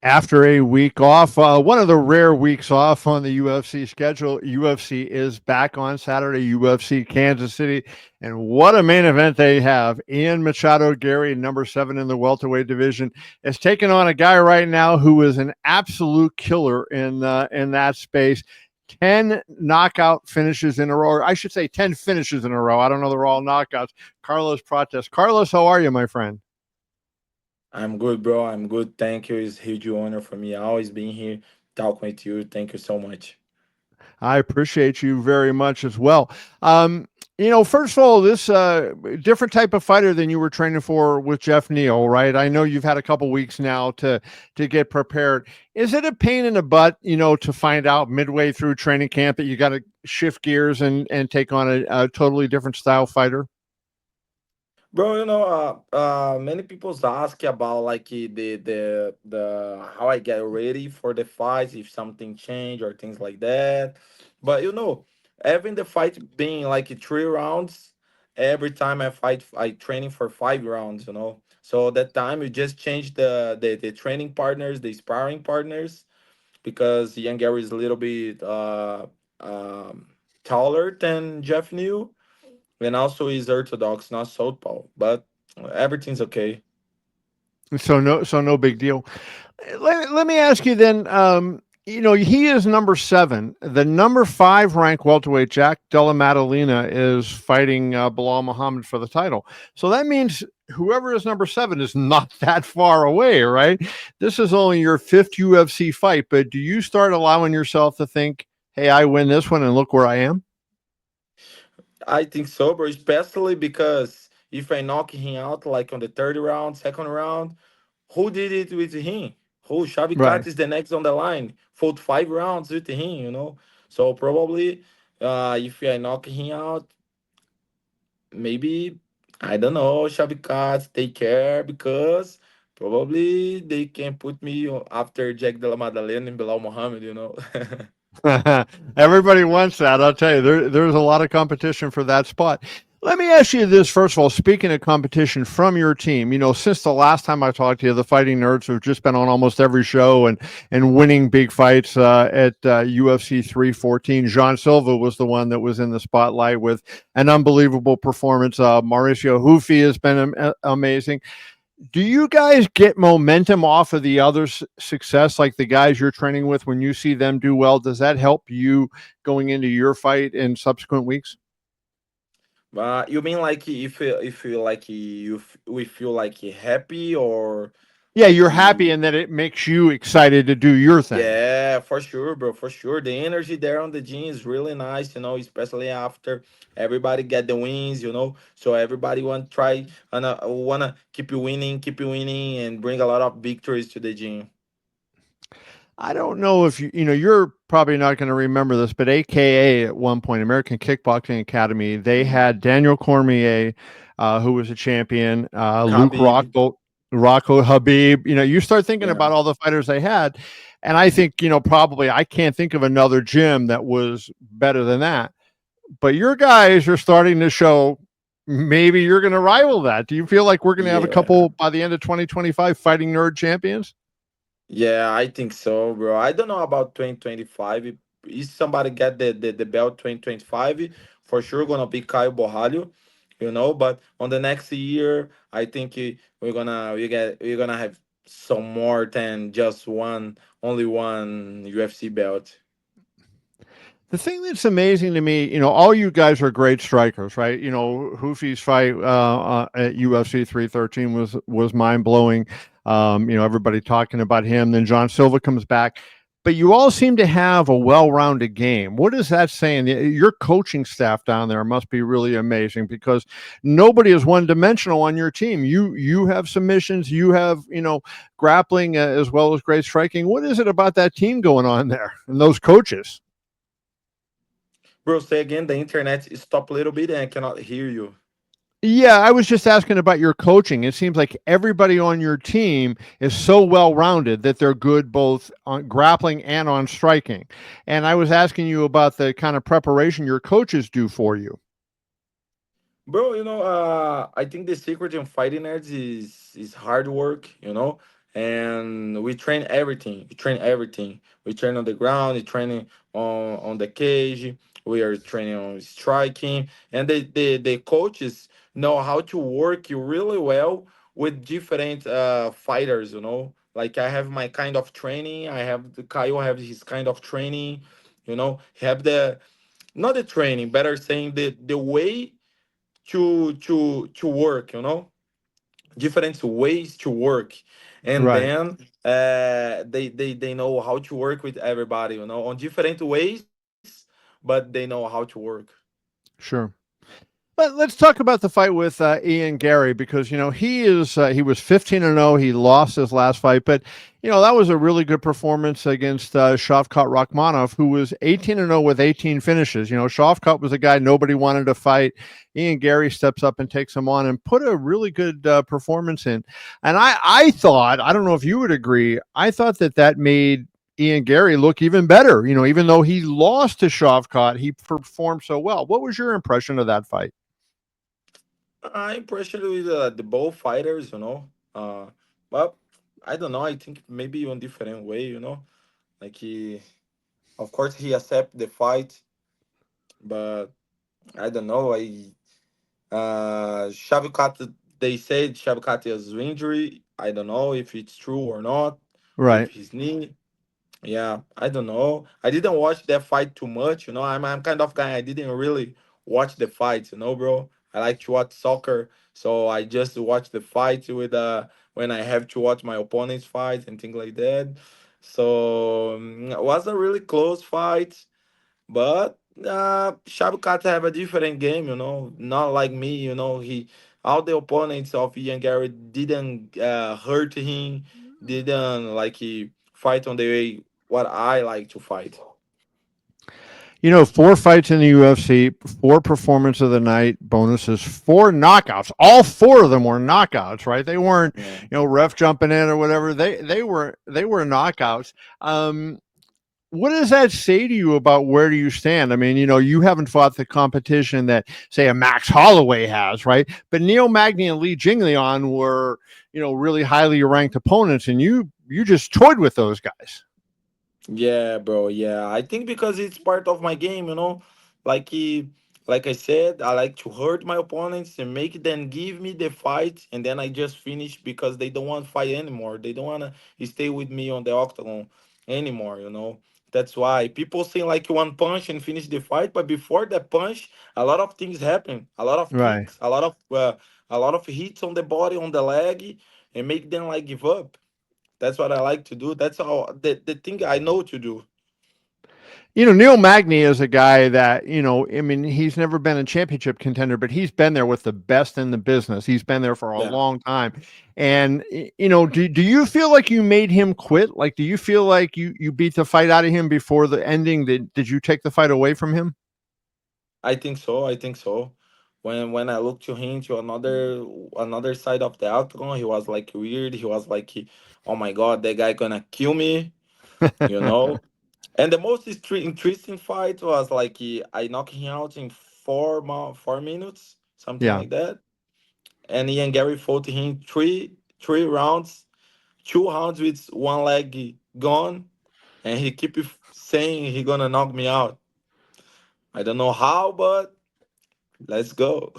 After a week off, one of the rare weeks off on the UFC schedule, UFC is back on Saturday, UFC Kansas City. And what a main event they have. Ian Machado Garry, number 7 in the welterweight division, is taking on a guy right now who is an absolute killer in that space. 10 knockout finishes in a row, or I should say 10 finishes in a row. I don't know, they're all knockouts. Carlos Prates. Carlos, how are you, my friend? I'm good, bro. I'm good. Thank you. It's a huge honor for me. Always being here, talking with you. Thank you so much. I appreciate you very much as well. First of all, this different type of fighter than you were training for with Jeff Neal, right? I know you've had a couple weeks now to get prepared. Is it a pain in the butt, to find out midway through training camp that you got to shift gears and take on a totally different style fighter? Bro, many people ask about like the how I get ready for the fights, if something change or things like that. But having the fight being like 3 rounds, every time I fight, I training for 5 rounds. So that time you just change the training partners, the sparring partners, because Ian Gary is a little bit um, taller than Jeff New, and also he's orthodox, not southpaw. But everything's okay. So no big deal. Let me ask you then. He is number 7. The number 5 ranked welterweight Jack Della Maddalena is fighting Bilal Muhammad for the title. So that means whoever is number 7 is not that far away, right? This is only your 5th UFC fight, but do you start allowing yourself to think, "Hey, I win this one, and look where I am"? I think so, bro. Especially because if I knock him out like on the third round, second round, who did it with him? Who Shavikat Right. is the next on the line? Fought 5 rounds with him. So probably, if I knock him out, maybe I don't know. Shavikat take care because probably they can put me after Jack Della Maddalena and Bilal Muhammad. Everybody wants that. I'll tell you, there's a lot of competition for that spot. Let me ask you this first of all. Speaking of competition from your team, since the last time I talked to you, the Fighting Nerds have just been on almost every show and winning big fights at UFC 314. Jean Silva was the one that was in the spotlight with an unbelievable performance. Mauricio Hufi has been amazing. Do you guys get momentum off of the other success, like the guys you're training with? When you see them do well, does that help you going into your fight in subsequent weeks? You mean like if you like we feel like happy or Yeah, like you're happy and that it makes you excited to do your thing. yeah, for sure, bro, for sure. The energy there on the gym is really nice, especially after everybody get the wins. So everybody want try and wanna keep you winning, and bring a lot of victories to the gym. I don't know if you're probably not going to remember this, but AKA at one point, American Kickboxing Academy, they had Daniel Cormier, who was a champion, Luke Habib, Rocco Habib. You start thinking yeah. about all the fighters they had, and I think probably I can't think of another gym that was better than that. But your guys are starting to show maybe you're going to rival that. Do you feel like we're going to have a Yeah. couple by the end of 2025 fighting nerd champions? Yeah, I think so, bro. I don't know about 2025. If somebody get the belt 2025, for sure gonna be Caio Borralho. But on the next year, I think we're gonna have some more than just only one UFC belt. The thing that's amazing to me, all you guys are great strikers, right? Hoofy's fight at UFC 313 was mind blowing. Everybody talking about him. Then John Silva comes back, but you all seem to have a well-rounded game. What is that saying? Your coaching staff down there must be really amazing because nobody is one-dimensional on your team. You have submissions, you have grappling as well as great striking. What is it about that team going on there and those coaches? Bro, say again. The internet stopped a little bit and I cannot hear you. Yeah, I was just asking about your coaching. It seems like everybody on your team is so well rounded that they're good both on grappling and on striking. And I was asking you about the kind of preparation your coaches do for you. Bro, I think the secret in fighting nerds is hard work, and we train everything. We train everything. We train on the ground, we training on the cage, we are training on striking, and the coaches know how to work you really well with different fighters, Like I have my kind of training, I have the Kyle have his kind of training, have the not the training, better saying the way to work, different ways to work, and Right. then they know how to work with everybody, on different ways, but they know how to work. Sure. Let's talk about the fight with Ian Garry because he was 15-0. He lost his last fight, but that was a really good performance against Shavkat Rakhmonov, who was 18-0 with 18 finishes. Shavkat was a guy nobody wanted to fight. Ian Garry steps up and takes him on and put a really good performance in. And I thought, I don't know if you would agree, I thought that made Ian Garry look even better. Even though he lost to Shavkat, he performed so well. What was your impression of that fight? I'm impressed with the both fighters, but I don't know, I think maybe on different way, like he, of course he accept the fight, but I don't know, Shavkat, they said Shavkat is injury. I don't know if it's true or not with Right. his knee. Yeah, I don't know. I didn't watch that fight too much. I'm kind of guy I didn't really watch the fights. Bro. I like to watch soccer, so I just watch the fights with when I have to watch my opponent's fights and things like that. So it was a really close fight. But Shabkat have a different game, not like me, he all the opponents of Ian Garrett didn't hurt him, didn't like he fight on the way what I like to fight. Four fights in the UFC, four performance of the night bonuses, four knockouts. All four of them were knockouts, right? They weren't, Yeah. ref jumping in or whatever. They were knockouts. Um, what does that say to you about where do you stand? I mean, you haven't fought the competition that, say, a Max Holloway has, right? But Neil Magny and Lee Jinglion were, really highly ranked opponents, and you just toyed with those guys. Yeah, bro. Yeah, I think because it's part of my game, like like I said, I like to hurt my opponents and make them give me the fight, and then I just finish because they don't want to fight anymore. They don't want to stay with me on the octagon anymore. That's why people say like one punch and finish the fight, but before that punch, a lot of things happen. A lot of Right. kicks, a lot of hits on the body, on the leg, and make them like give up. That's what I like to do. That's all the thing I know to do. Neil Magny is a guy that, I mean, he's never been a championship contender, but he's been there with the best in the business. He's been there for a Yeah. long time. And, do you feel like you made him quit? Like, do you feel like you beat the fight out of him before the ending? Did you take the fight away from him? I think so. I think so. When I looked to him to another side of the octagon, he was like weird. He was like, oh my god, that guy gonna kill me, you know. And the most interesting fight was like I knocked him out in 4 minutes, something Yeah. like that. And Ian Gary fought him three rounds, 2 rounds with one leg gone, and he keep saying he gonna knock me out. I don't know how, but let's go.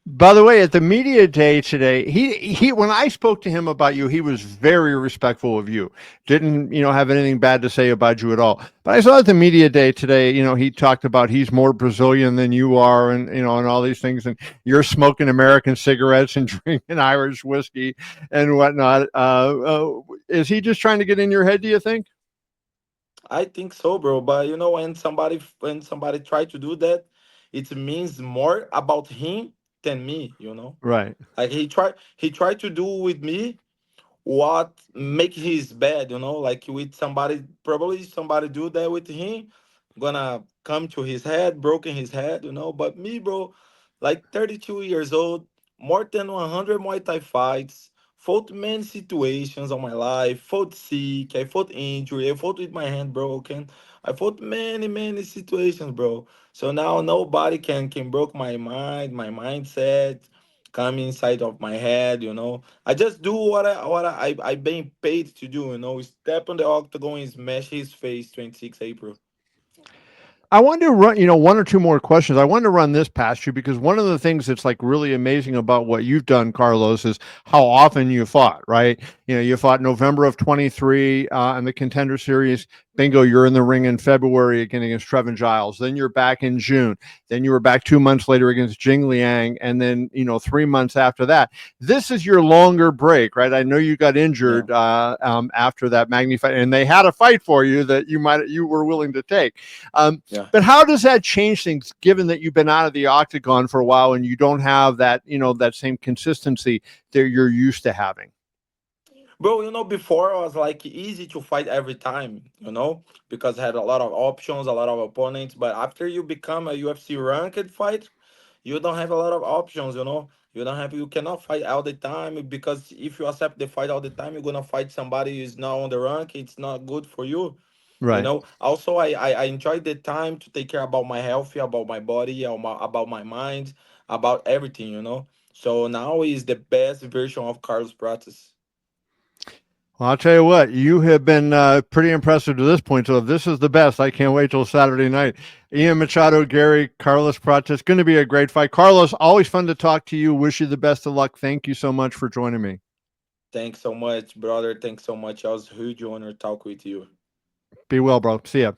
By the way, at the media day today, he when I spoke to him about you, he was very respectful of you. Didn't, have anything bad to say about you at all. But I saw at the media day today, he talked about he's more Brazilian than you are and and all these things and you're smoking American cigarettes and drinking Irish whiskey and whatnot. Is he just trying to get in your head, do you think? I think so, bro. But when somebody try to do that, it means more about him than me. Right. Like he tried to do with me what make his bad. Like with somebody, probably somebody do that with him, gonna come to his head, broken his head. But me, bro, like 32 years old, more than 100 Muay Thai fights, fought many situations on my life, fought sick, I fought injury, I fought with my hand broken. I fought many, many situations, bro. So now nobody can broke my mind, my mindset, come inside of my head. I just do what I been paid to do. Step on the octagon and smash his face 26 April. I wanted to run, one or two more questions. I wanted to run this past you because one of the things that's like really amazing about what you've done, Carlos, is how often you fought, right? You fought November of 23 in the Contender Series. Bingo, you're in the ring in February again against Trevin Giles. Then you're back in June. Then you were back 2 months later against Jing Liang. And then, 3 months after that. This is your longer break, right? I know you got Yeah. injured after that magnified, and they had a fight for you that you were willing to take. Um, Yeah. but how does that change things, given that you've been out of the octagon for a while and you don't have that, that same consistency that you're used to having? Bro, before it was like easy to fight every time, because I had a lot of options, a lot of opponents. But after you become a UFC ranked fight, you don't have a lot of options. You cannot fight all the time because if you accept the fight all the time, you're gonna fight somebody who's not on the rank. It's not good for you. Right. Also, I enjoy the time to take care about my health, about my body, about my mind, about everything. So now is the best version of Carlos Prates. Well, I'll tell you what, you have been pretty impressive to this point. So if this is the best, I can't wait till Saturday night. Ian Machado, Garry, Carlos Prates, going to be a great fight. Carlos, always fun to talk to you. Wish you the best of luck. Thank you so much for joining me. Thanks so much, brother. Thanks so much. I was huge honor to talk with you. Be well, bro. See ya.